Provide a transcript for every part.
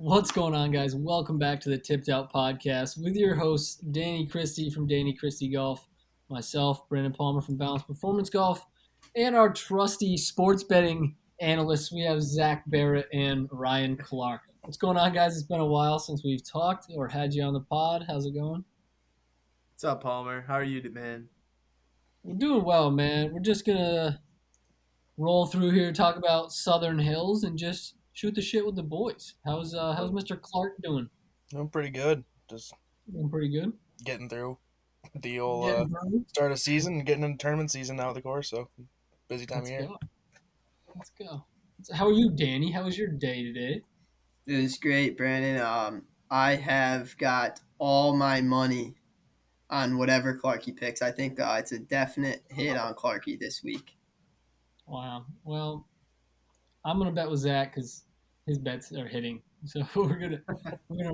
What's going on, guys? Welcome back to the Tipped Out Podcast with your hosts, Danny Christy from Danny Christy Golf, myself, Brandon Palmer from Balance Performance Golf, and our trusty sports betting analysts. We have Zach Barrett and Ryan Clark. What's going on, guys? It's been a while since we've talked or had you on the pod. How's it going? What's up, Palmer? How are you, man? We're doing well, man. We're just going to roll through here, talk about Southern Hills, and just shoot the shit with the boys. How's Mr. Clark doing? I'm pretty good. Just Doing pretty good. getting through the old Getting through. start of season and getting into tournament season now of the course. So busy time Let's of year. go. Let's go. How are you, Danny? How was your day today? It was great, Brandon. I have got all my money on whatever Clarky picks. I think it's a definite hit on Clarky this week. Wow. Well, I'm gonna bet with Zach because his bets are hitting. So we're gonna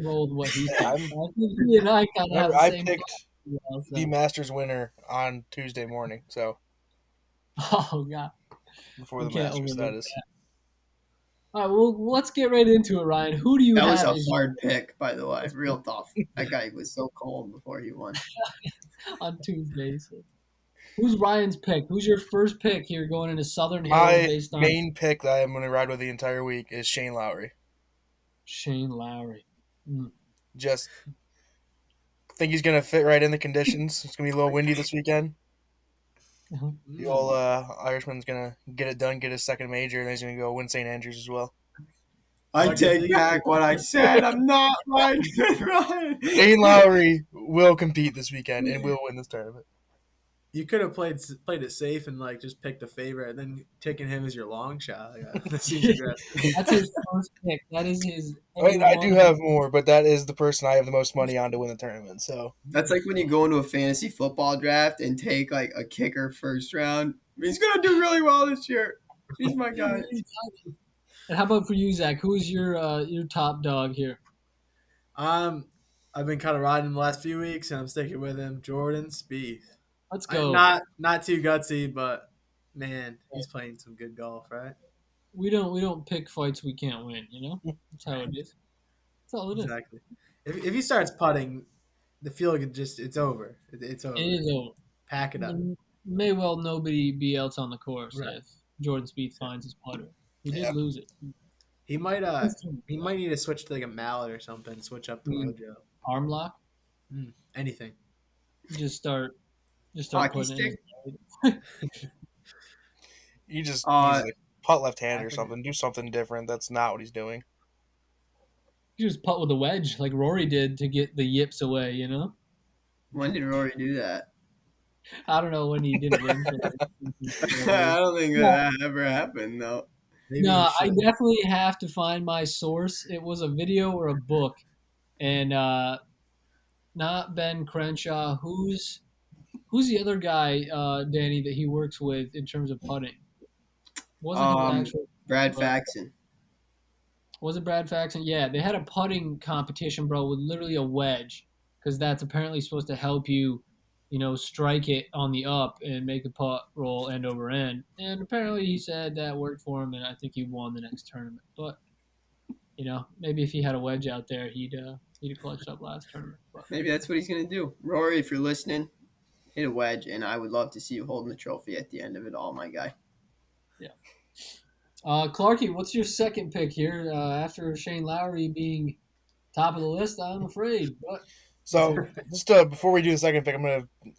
roll with what he thinks. I think he and I kind of have Remember, the I same. picked the Masters winner on Tuesday morning, so Oh God. before the We can't Masters overlook status. All right. Well, let's get right into it, Ryan. Who do you That have? was a as hard pick, by the way. Real tough. That guy was so cold before he won. on Tuesday? So. Who's Ryan's pick? Who's your first pick here going into Southern Hills My based on main pick that I'm going to ride with the entire week is Shane Lowry. Shane Lowry? Just think he's going to fit right in the conditions. It's going to be a little windy this weekend. Uh-huh. The old Irishman's going to get it done, get his second major, and then he's going to go win St. Andrews as well. I take back what I said. I'm not riding with Ryan. Shane Lowry will compete this weekend and will win this tournament. You could have played it safe and just picked a favorite, and then taking him as your long shot. That seems aggressive. That's his first pick. That is his. I do have more, but that is the person I have the most money on to win the tournament. So That's like when you go into a fantasy football draft and take like a kicker first round. He's gonna do really well this year. He's my guy. And how about for you, Zach? Who's your top dog here? I've been kind of riding him the last few weeks, and I'm sticking with him. Jordan Spieth. Let's go. Not too gutsy, but man, he's playing some good golf, right? We don't pick fights we can't win. You know, that's how it is. That's all it is. Exactly. If he starts putting, the field it's over. It's over. It is over. Pack it up. May well nobody be else on the course Right. if Jordan Spieth finds his putter. He did lose it. He might need to switch to like a mallet or something. Switch up the mojo. Arm lock. Anything. Just start Hockey putting stick? it. you just use like putt left hand or something. Do something different. That's not what he's doing. You just putt with a wedge like Rory did to get the yips away. You know. When did Rory do that? I don't know when he didn't win. I don't think that ever happened, though. No, I definitely have to find my source. It was a video or a book, and not Ben Crenshaw. Who's the other guy, Danny, that he works with in terms of putting? Brad Faxon. Was it Brad Faxon? Yeah, they had a putting competition, bro, with literally a wedge, because that's apparently supposed to help you, strike it on the up and make the putt roll end over end. And apparently he said that worked for him, and I think he won the next tournament. But, maybe if he had a wedge out there, he'd have clutched up last tournament. But Maybe that's what he's going to do. Rory, if you're listening, hit a wedge, and I would love to see you holding the trophy at the end of it all, my guy. Yeah. Clarky, what's your second pick here after Shane Lowry being top of the list? I'm afraid. But So just before we do the second pick,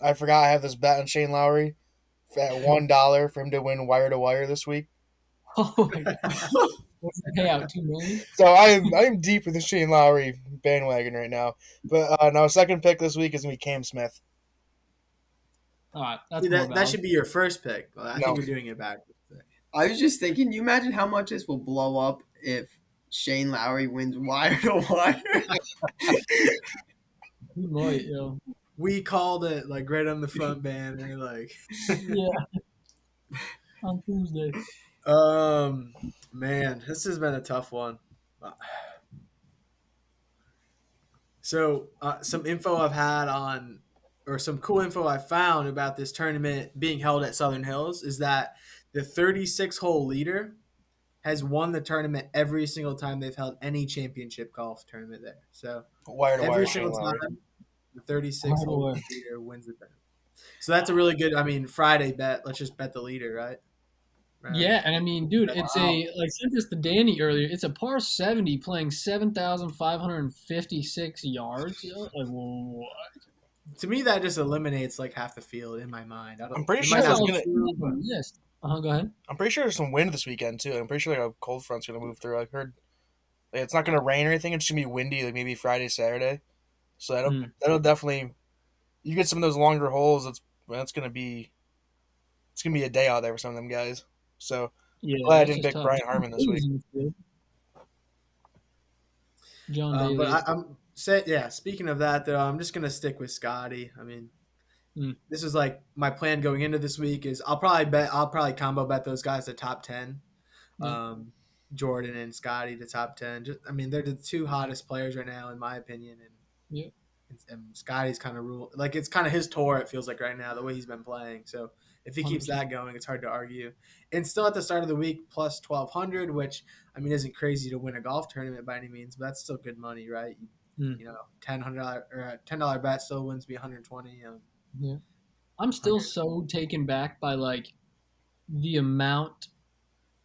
I forgot I have this bet on Shane Lowry at $1 for him to win wire to wire this week. oh my god, what's the payout? $2 million. So I'm deep with the Shane Lowry bandwagon right now. But now second pick this week is gonna be Cam Smith. All right, that's that should be your first pick. But I think you're doing it backwards. I was just thinking, you imagine how much this will blow up if Shane Lowry wins wire to wire? He might, yo. We called it right on the front banner, Yeah. On Tuesday. Man, this has been a tough one. So, some info I've had some cool info I found about this tournament being held at Southern Hills is that the 36-hole leader has won the tournament every single time they've held any championship golf tournament there. So Wire to wire, every Shane single Lowry. time, the 36 hole Hardware. leader wins the tournament. So that's a really good. I mean, Friday bet. Let's just bet the leader, right? Yeah, and I mean, dude, it's Wow. I sent this to Danny earlier. It's a par 70 playing 7,556 yards. You know? Like, what? To me, that just eliminates like half the field in my mind. I'm pretty it sure might there's not be gonna. true, but List. Go ahead. I'm pretty sure there's some wind this weekend too. I'm pretty sure like a cold front's gonna move through. I heard like, it's not gonna rain or anything. It's just gonna be windy, like maybe Friday, Saturday. So that'll definitely. You get some of those longer holes. It's gonna be a day out there for some of them guys. So Yeah, glad I that's didn't just pick tough. Brian Harmon this week. John Daly. but I'm say yeah. Speaking of that, though, I'm just gonna stick with Scotty. I mean, this is like my plan going into this week. Is I'll probably combo bet those guys to top 10. Jordan and Scotty to top 10. I mean, they're the two hottest players right now, in my opinion. And Scotty's kind of like it's kind of his tour. It feels like right now the way he's been playing. So if he keeps 100%. that going, it's hard to argue. And still at the start of the week, plus 1,200, which I mean isn't crazy to win a golf tournament by any means, but that's still good money, right? You know, $10 or a $10 bet still wins me 120. Yeah. I'm still so taken back by like the amount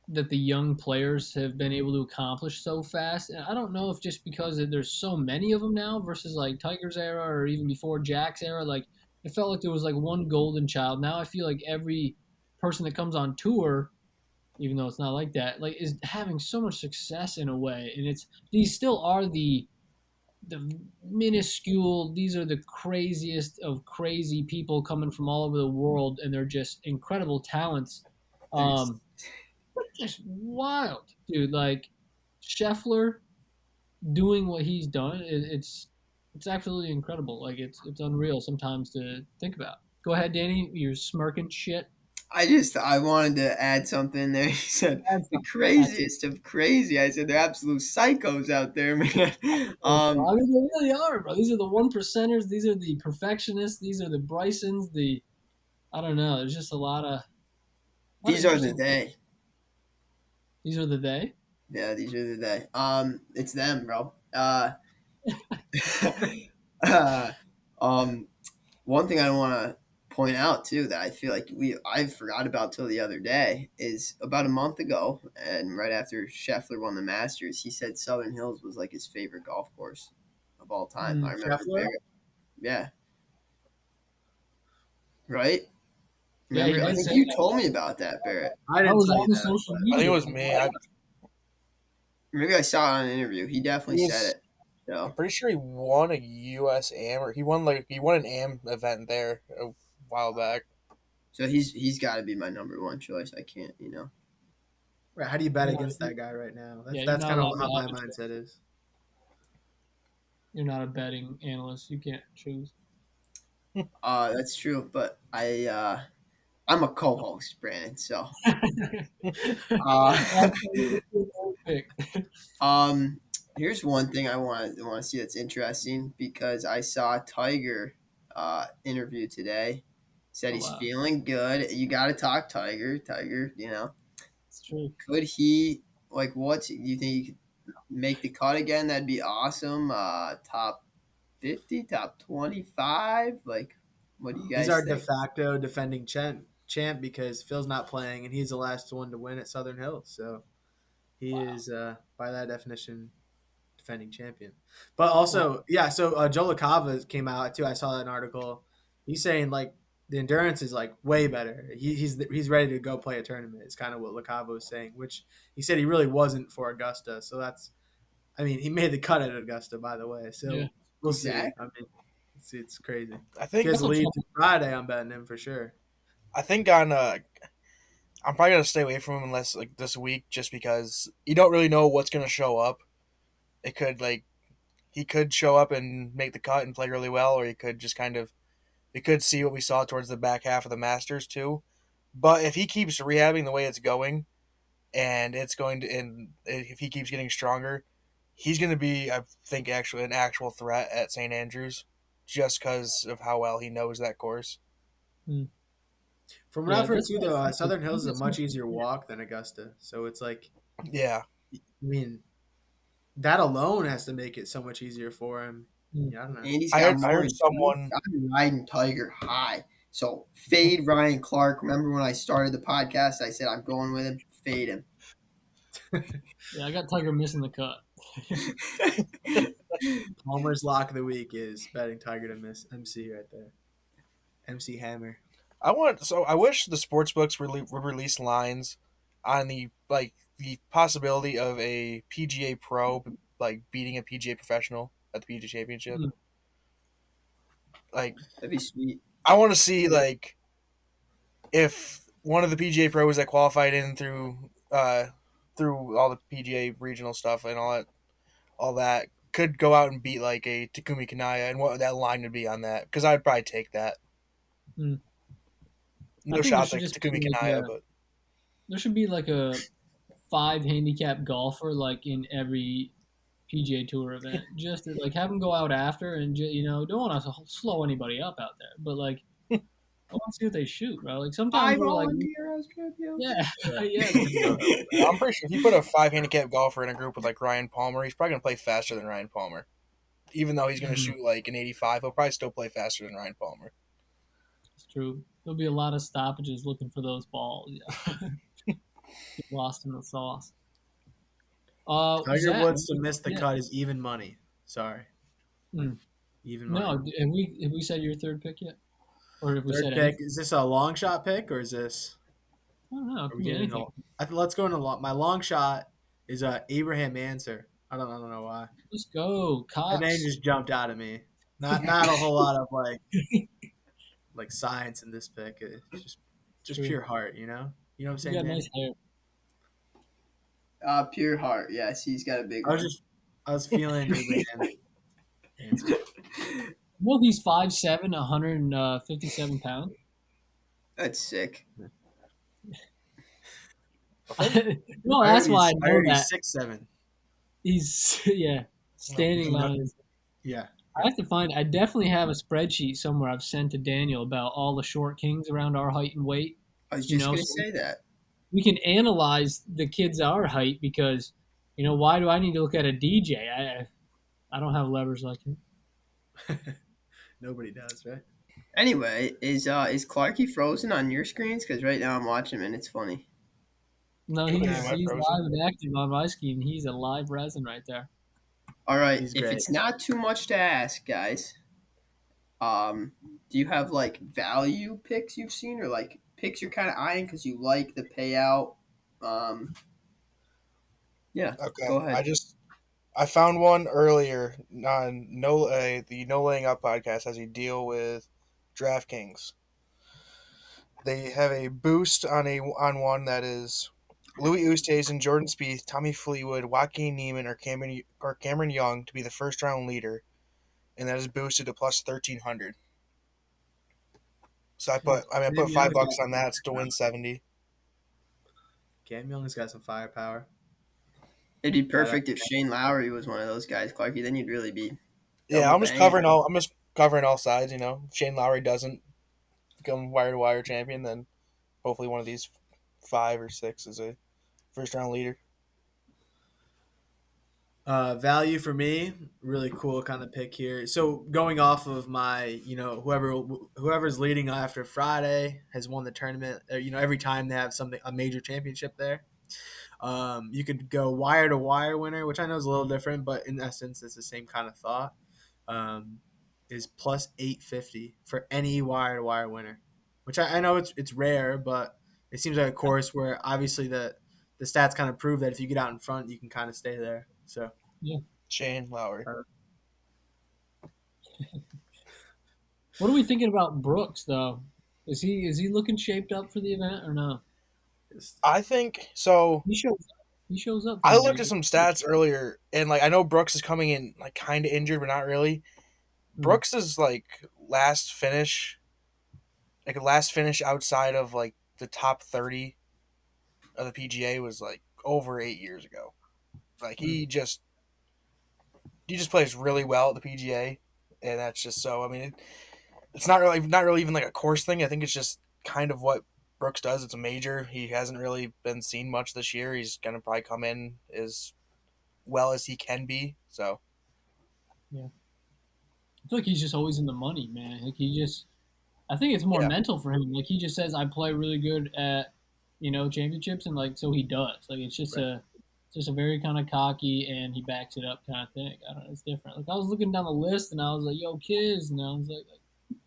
that the young players have been able to accomplish so fast. And I don't know if just because there's so many of them now versus like Tiger's era or even before Jack's era, like it felt like there was like one golden child. Now I feel like every person that comes on tour, even though it's not like that, like is having so much success in a way. And these still are the minuscule, these are the craziest of crazy people coming from all over the world, and they're just incredible talents. Just wild, dude. Like Scheffler doing what he's done, it's absolutely incredible. Like it's unreal sometimes to think about. Go ahead, Danny. You're smirking shit. I wanted to add something there. He said the craziest of crazy. I said they're absolute psychos out there, man. I mean, they really are, bro. These are the one percenters. These are the perfectionists. These are the Brysons. I don't know. There's just a lot of. These are the they. These are the they. Yeah, these are the they. It's them, bro. One thing I want to point out too that I feel like I forgot about till the other day is about a month ago, and right after Scheffler won the Masters, he said Southern Hills was like his favorite golf course of all time. I remember Barrett. Yeah. Right? Remember, Yeah, I think you told me about that, Barrett. I didn't say that. Social I media. think it was me. Maybe I saw it on an interview. He definitely said it. So. I'm pretty sure he won a US AM, or he won an AM event there a while back. So he's got to be my number one choice. I can't, Right, how do you bet against that guy right now? That's kind of how my mindset is. You're not a betting analyst. You can't choose. That's true, but I'm a co-host, Brandon. So, here's one thing I want to see that's interesting because I saw Tiger interview today. Said he's feeling good. You got to talk Tiger. It's true. Could he do you think he could make the cut again? That'd be awesome. Top 50, top 25. Like, what do you guys think? He's our think? de facto defending champ because Phil's not playing, and he's the last one to win at Southern Hills. So he is, by that definition, defending champion. But also, so Joe LaCava came out too. I saw that article. He's saying like the endurance is like way better. He's ready to go play a tournament. It's kind of what LaCava was saying, which he said he really wasn't for Augusta. So he made the cut at Augusta, by the way. So we'll see. I mean, it's crazy. I think if he has lead to Friday, I'm betting him for sure. I think I'm probably gonna stay away from him unless like this week, just because you don't really know what's gonna show up. It could he could show up and make the cut and play really well, or he could just we could see what we saw towards the back half of the Masters too. But if he keeps rehabbing the way it's going, and if he keeps getting stronger, he's going to be, I think, actually an actual threat at St. Andrews, just because of how well he knows that course. From what I've heard too, though, Southern Hills is a much easier walk than Augusta. So it's like Yeah. I mean, that alone has to make it so much easier for him. Yeah, I don't know. And he's I got heard more. someone. I'm riding Tiger high. So fade Ryan Clark. Remember when I started the podcast? I said I'm going with him. Fade him. Yeah, I got Tiger missing the cut. Palmer's lock of the week is betting Tiger to miss MC right there. MC Hammer. I wish the sports books would release lines on the possibility of a PGA pro like beating a PGA professional at the PGA Championship. Mm. Like That'd be sweet. I want to see like if one of the PGA pros that qualified in through all the PGA regional stuff and all that could go out and beat like a Takumi Kanaya and what that line would be on that, because I'd probably take that. Mm. No think shot there like should just be Takumi like Kanaya, a- but There should be like a 5 handicap golfer like in every PGA Tour event. Just to, like have them go out after and don't want to slow anybody up out there, but like I want to see what they shoot, bro. Like sometimes we're like, yeah, yeah. I'm pretty sure if you put a 5 handicap golfer in a group with like Ryan Palmer, he's probably gonna play faster than Ryan Palmer. Even though he's gonna shoot like an 85, he'll probably still play faster than Ryan Palmer. It's true. There'll be a lot of stoppages looking for those balls. Yeah. Get lost in the sauce. Tiger Zach, Woods to miss the yeah. cut is even money. Sorry. Mm. Even money. No, have we said your third pick yet? Or have we Third said pick. anything? Is this a long shot pick or is this? I don't know. It Are could we be getting anything. let's go into my long shot is Abraham Answer. I don't know why. Let's go, The name Cox. just jumped out at me. Not a whole lot of like science in this pick. It's just True. pure heart, you know? You know what I'm You saying, got man? nice hair. Pure heart. Yes, he's got a big one. I was feeling Abraham Answer. Well, he's 5'7", 157 pounds. That's sick. No, that's why I know that. He's 6'7". He's standing on his. Yeah. I have to find. I definitely have a spreadsheet somewhere I've sent to Daniel about all the short kings around our height and weight. I was You just know, going to so say that. we can analyze the kids our height because, why do I need to look at a DJ? I don't have levers like him. Nobody does, right? Anyway, is Clarky frozen on your screens? Because right now I'm watching him and it's funny. No, Am he's I live frozen? and active on my screen. He's a live resin right there. All right, He's if great. it's not too much to ask, guys, do you have like value picks you've seen or like picks you're kind of eyeing because you like the payout? Yeah, Okay. go ahead. I found one earlier on the No Laying Up podcast has a deal with DraftKings. They have a boost on one that is Louis Oosthuizen, Jordan Spieth, Tommy Fleetwood, Joaquin Niemann, or Cameron Young to be the first round leader, and that is boosted to plus 1,300. So I put $5 on that to win 70. Cam Young's got some firepower. It'd be perfect if Shane Lowry was one of those guys, Clarky. Then you'd really be. Yeah, I'm just banging. covering all sides. If Shane Lowry doesn't become wire to wire champion, then hopefully one of these 5 or 6 is a first round leader. Value for me, really cool kind of pick here. So going off of my, whoever's leading after Friday has won the tournament. Every time they have a major championship there. You could go wire to wire winner, which I know is a little different, but in essence, it's the same kind of thought. Is plus 850 for any wire to wire winner, which I know it's rare, but it seems like a course where obviously the stats kind of prove that if you get out in front, you can kind of stay there. So Yeah. Shane Lowry. What are we thinking about Brooks though? Is he looking shaped up for the event or no? I think so. He shows up. I looked at some stats earlier, and I know Brooks is coming in kind of injured, but not really. Brooks is last finish outside of the top 30 of the PGA was over 8 years ago. He just plays really well at the PGA, and that's just so. I mean, it's not really even a course thing. I think it's just kind of what Brooks does. It's a major. He hasn't really been seen much this year. He's gonna probably come in as well as he can be. So Yeah. I feel like he's just always in the money, man. Like he just, I think it's more yeah, mental for him. Like he just says, I play really good at, championships, and like so he does. Like Right. it's just a very kind of cocky, and he backs it up kind of thing. I don't know, it's different. Like I was looking down the list, and I was like, yo, kids, and I was like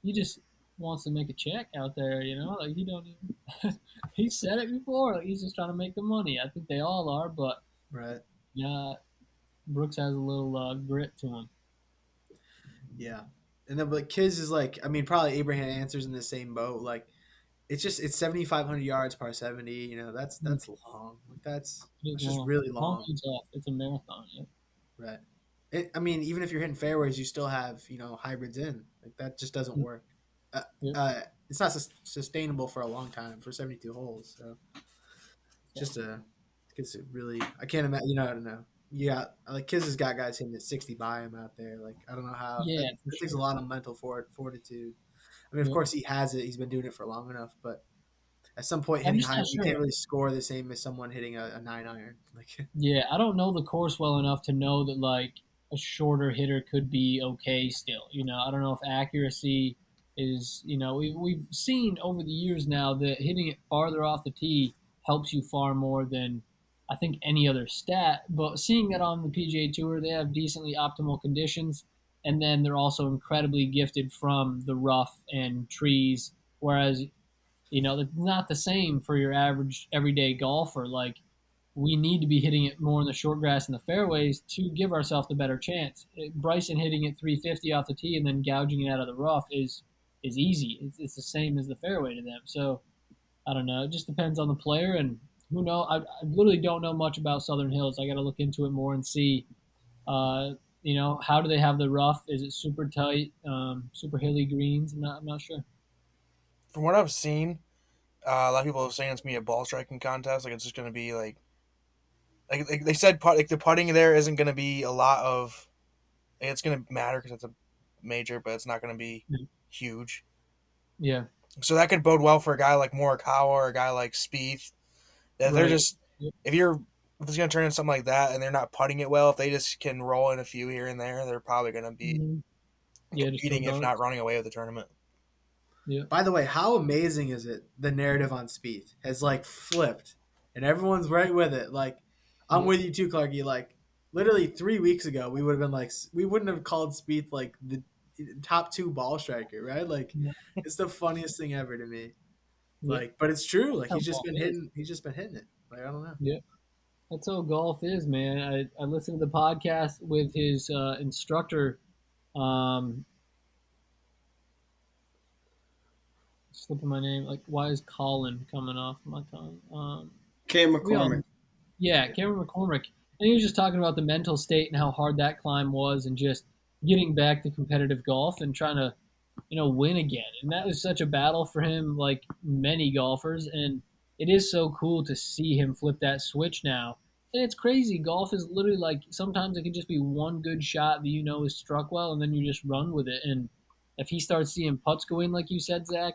he just wants to make a check out there, Like he don't even. He said it before. Like he's just trying to make the money. I think they all are, but Right. yeah, Brooks has a little grit to him. Yeah. And then, but Kiz is like, I mean, probably Abraham answers in the same boat. Like, it's 7,500 yards par 70. That's long. Like that's just Long, really long long. and tough. It's a marathon. Yeah. Right. I mean, even if you're hitting fairways, you still have hybrids in. Like that just doesn't work. Uh, Yep. it's not sustainable for a long time for 72 holes. So just it's a really I can't imagine. I don't know. Yeah, like Kiz has got guys hitting at 60 by him out there. Like I don't know how that, Yeah, for that takes a sure. lot of mental fortitude. I mean, of Yep. course he has it. He's been doing it for long enough, but at some point I'm hitting just high, not you can't sure. really score the same as someone hitting a 9 iron. Like Yeah, I don't know the course well enough to know that like a shorter hitter could be okay still. I don't know if accuracy is, we've seen over the years now that hitting it farther off the tee helps you far more than I think any other stat. But seeing that on the PGA Tour, they have decently optimal conditions, and then they're also incredibly gifted from the rough and trees. Whereas, it's not the same for your average everyday golfer. Like we need to be hitting it more in the short grass and the fairways to give ourselves the better chance. Bryson hitting it 350 off the tee and then gouging it out of the rough is easy. It's the same as the fairway to them. So I don't know. It just depends on the player, and who knows. I literally don't know much about Southern Hills. I got to look into it more and see. How do they have the rough? Is it super tight, super hilly greens? I'm not sure. from what I've seen, a lot of people are saying it's gonna be a ball striking contest. Like it's just gonna be like they said, like the putting there isn't gonna be a lot of. Like, it's gonna matter because it's a major, but it's not gonna be huge. Yeah. So that could bode well for a guy like Morikawa or a guy like Spieth. That they're Right. just if it's gonna turn into something like that and they're not putting it well, if they just can roll in a few here and there, they're probably gonna be Mhm. Yeah. Just throw competing, if not darts. running away with the tournament. Yeah. by the way, how amazing is it? The narrative on Spieth has like flipped, and everyone's right with it. Like I'm Yeah. with you too, Clarky. Like literally 3 weeks ago, we would have been like we wouldn't have called Spieth like the top two ball striker, right? Like Yeah. it's the funniest thing ever to me. Yeah. Like, but it's true. Like That's how he's just golf been is. hitting. He's just been hitting it. Like I don't know. Yeah. That's how golf is, man. I listened to the podcast with his instructor. Um, Slipping my name. Like, why is Colin coming off my tongue? Cam We all, McCormick. yeah, Yeah. Cameron McCormick, and he was just talking about the mental state and how hard that climb was, and just getting back to competitive golf and trying to, win again. And that was such a battle for him, like many golfers. And it is so cool to see him flip that switch now. And it's crazy. Golf is literally like sometimes it can just be one good shot that is struck well, and then you just run with it. And if he starts seeing putts go in, like you said, Zach,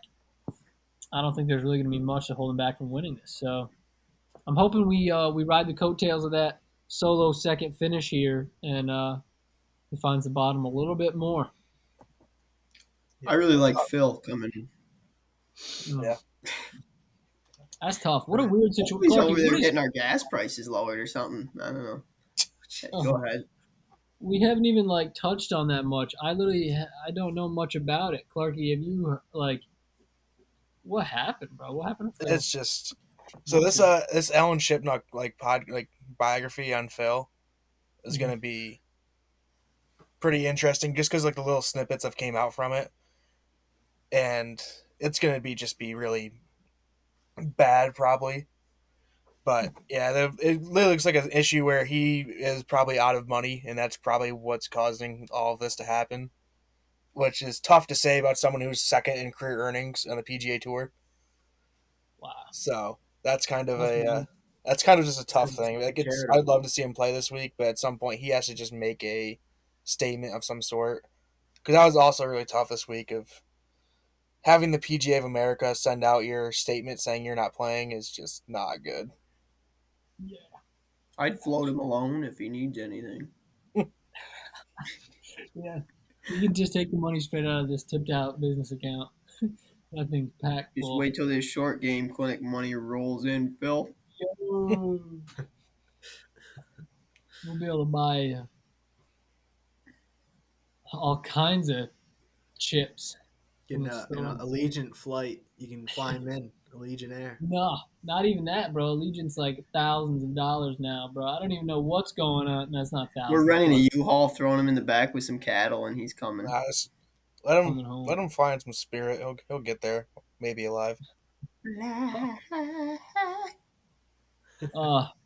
I don't think there's really going to be much to hold him back from winning this. So I'm hoping we ride the coattails of that solo second finish here, and he finds the bottom a little bit more. Yeah. I really like Phil coming in. Yeah. That's tough. What a weird situation. He's Clarky, over what there is? getting our gas prices lowered or something. I don't know. Go ahead. We haven't even like touched on that much. I don't know much about it. Clarky, have you like what happened, bro? What happened to Phil? It's just so this Alan Shipnuck like biography on Phil is gonna be pretty interesting just because like the little snippets that came out from it, and it's gonna be really bad probably. But yeah, it literally looks like an issue where he is probably out of money, and that's probably what's causing all of this to happen, which is tough to say about someone who's second in career earnings on the PGA Tour. Wow. So that's kind of Must be that's kind of just a tough Because thing. Like I'd charitable. love to see him play this week, but at some point he has to just make a statement of some sort. Because that was also really tough this week of having the PGA of America send out your statement saying you're not playing is just not good. Yeah. I'd float him alone if he needs anything. Yeah. You can just take the money straight out of this tipped out business account. That thing's packed Just full. wait till this short game clinic money rolls in, Phil. Yo. We'll be able to buy all kinds of chips. Getting a Allegiant flight, you can fly him in Allegiant Air. No, not even that, bro. Allegiant's like thousands of dollars now, bro. I don't even know what's going on. That's not thousands. We're renting a U-Haul, throwing him in the back with some cattle, and he's coming. Nice. Coming home. Let him find some spirit. He'll get there, maybe alive.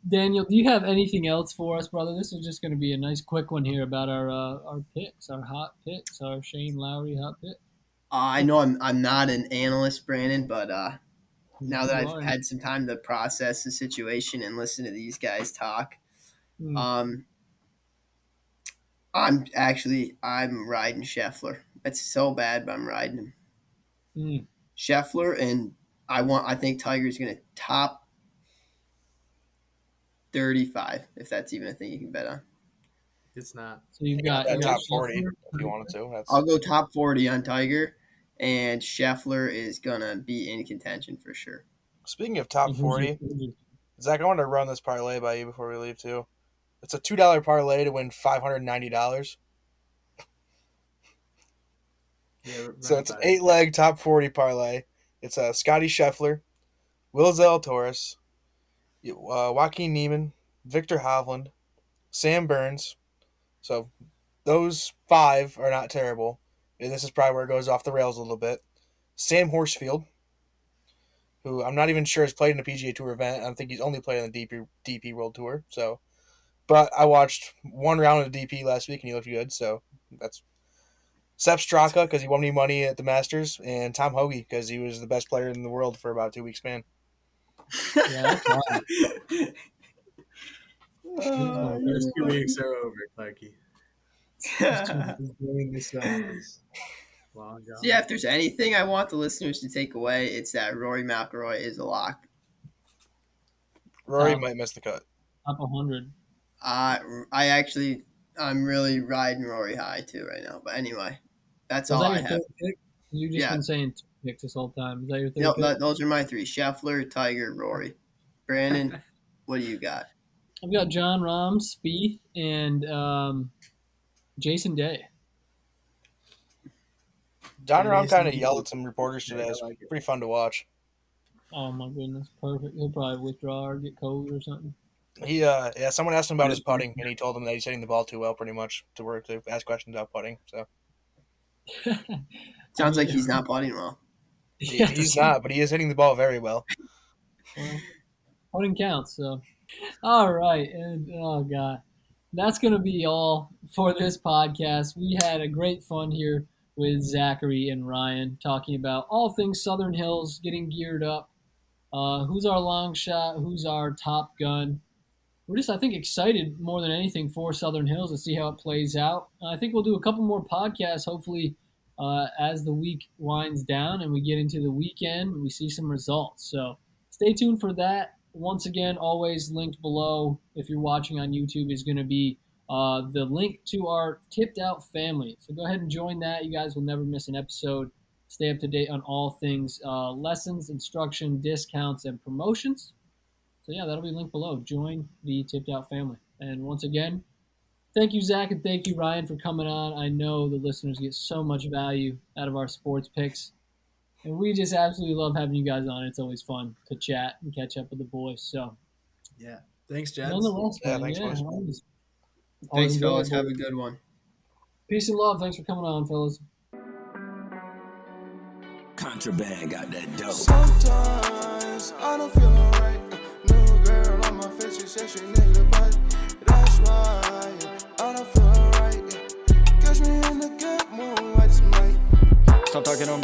Daniel, do you have anything else for us, brother? This is just going to be a nice quick one here about our picks, our hot picks, our Shane Lowry hot pick. I know I'm not an analyst, Brandon, but now that I've had some time to process the situation and listen to these guys talk, I'm riding Scheffler. It's so bad, but I'm riding him. Scheffler, and I think Tiger's going to top 35, if that's even a thing you can bet on. It's not. So you got top 40 Scheffler? if you wanted to. I'll go top 40 on Tiger, and Scheffler is going to be in contention for sure. Speaking of top 40, Zach, I want to run this parlay by you before we leave, too. It's a $2 parlay to win $590. Yeah, so it's an 8-leg top 40 parlay. It's Scotty Scheffler, Will Zalatoris, Joaquin Niemann, Victor Hovland, Sam Burns. So those 5 are not terrible. And this is probably where it goes off the rails a little bit. Sam Horsfield, who I'm not even sure has played in a PGA Tour event. I think he's only played on the DP World Tour. So, but I watched one round of DP last week and he looked good. So that's Sepp Straka because he won me money at the Masters, and Tom Hoge because he was the best player in the world for about a 2-week span. Yeah, that's wild. Those 2 weeks are over, Clarky. So yeah, if there's anything I want the listeners to take away, it's that Rory McIlroy is a lock. Rory might miss the cut. Top 100. I'm really riding Rory high too right now. But anyway, that's all I have. You've just been saying 2 picks this whole time. Is that your third No, pick? those are my 3: Scheffler, Tiger, Rory. Brandon, what do you got? I've got John Rahm, Spieth, and Jason Day. John Rahm kind of yelled at some reporters today. It's pretty fun to watch. Oh my goodness, perfect. He'll probably withdraw or get COVID or something. Someone asked him about his putting, and he told them that he's hitting the ball too well, pretty much, to ask questions about putting. So sounds like he's not putting well. He's not, but he is hitting the ball very well. Well, putting counts. So, all right, and oh god, that's gonna be all for this podcast. We had a great fun here with Zachary and Ryan talking about all things Southern Hills, getting geared up. Who's our long shot? Who's our top gun? We're just, I think, excited more than anything for Southern Hills to see how it plays out. I think we'll do a couple more podcasts, hopefully, as the week winds down and we get into the weekend and we see some results. So stay tuned for that. Once again, always linked below, if you're watching on YouTube, is going to be the link to our Tipped Out family. So go ahead and join that. You guys will never miss an episode. Stay up to date on all things lessons, instruction, discounts, and promotions. So yeah, that'll be linked below. Join the Tipped Out family. And once again, thank you, Zach, and thank you, Ryan, for coming on. I know the listeners get so much value out of our sports picks. And we just absolutely love having you guys on. It's always fun to chat and catch up with the boys. So yeah. Thanks, gents. Nonetheless, thanks, boys. Thanks, fellas. Have a good one. Peace and love. Thanks for coming on, fellas. Contraband got that dope. Sometimes I don't feel alright.